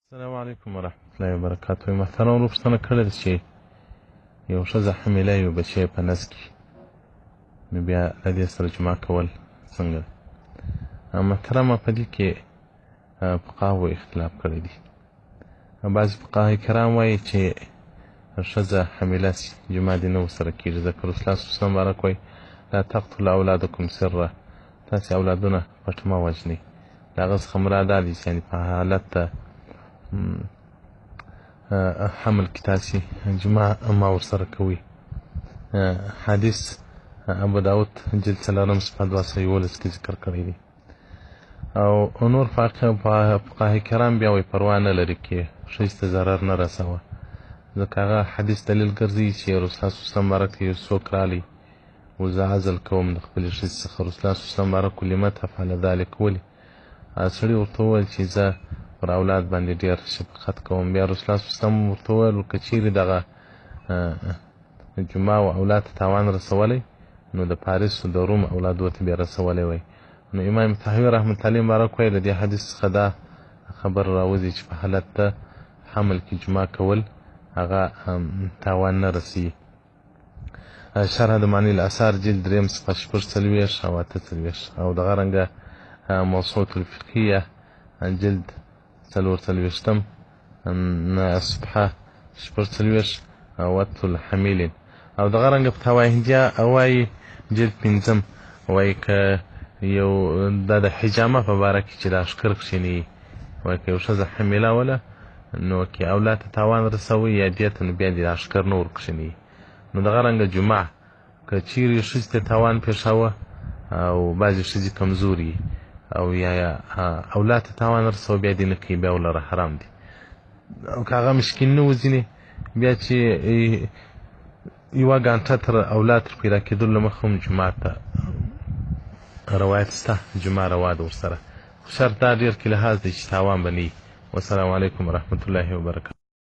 السلام علیکم ورحمت الله وبرکاته. محترم ورور پوښتنه کړې ده چې یو ښځه حامله یو بچی په نس کې، نو بیا له دې سره جماع کول څنګه ده؟ محترمه په دې کې فقهاو اختلاف کړی دی. بعضې فقهای کرام وایي چې ښځه حامله سي جماع دې نه ورسره کېږي، ځکه رسول الله صلی الله علیه وسلم مبارک وایي لا تقتلوا اولادکم سره، تاسې اولادونه پټ مه وژنئ. د هغه څخه مراد دا دی چې یعنې په حالت د حمل کې تاسې جماع مه ورسره کوئ. حدیث ابو داود جلد 4 صفحه 211 کې ذکر کړی دی. او نور فقهای کرام بیا وایي پروا نه لري کې ښځې ته ضرر نه رسوه، ځکه هغه حدیث دلیل ګرځي چې رسول الله صلی الله علیه وسلم مبارک یو څوک رالی و زه عزل کوم د خپلې ښځې څخه، رسول الله صلی الله علیه وسلم مبارک لم تفعل ذلک، ولې؟ سړي ورته وویل چې زه پر اولاد باندې ډېر شفقت کوم. بیا رسول الله صلی الله علیه وسلم ورته وویل که چیرې دغه جماع و اولاد ته تاوان رسولی، نو د پاریس و د روم اولادو ته بیا رسولی وی. نو امام طحاوي رحمت الله مبارک وایي له دې حدیث څخه دا خبر راوځي چې په حالت د حمل کې جماع کول هغه تاوان نه رسوي. شرح د معنی الاثار جلد 3 صفحه 46 او 48 او دغه رنګه موسوعة الفقهیه جلد 44 صفحه 46 وقت الحمیلین او دغه رنګه فتاوی هندیه وایي جلد 5 وایي که یو د حجامه په باره کې چې د اشکر کښېني، وایي که یو ښځه حامله وله نو که اولاد ته تاوان رسوي یا دې ته، نو بیا دې د اشکر نه ورکښېني. نو دغه رنګه جماع که چیرې ښځې ته تاوان پېښاوه او بعضې ښځې کمزوري او یا اولاد ته تاوان رسوه، بیا دې نه کوي، بیا ولره حرام دي. او که هغه مشکل نه و ځینې، بیا چې یوه ګانټه تر اولاد تر پیدا کېدلو له مخه هم جماع ته روایت شته، جماع روا ده ورسره، خو شرط دا ډېر کې لحاظ دی چې تاوان به نه وي. والسلام علیکم ورحمة الله وبرکاته.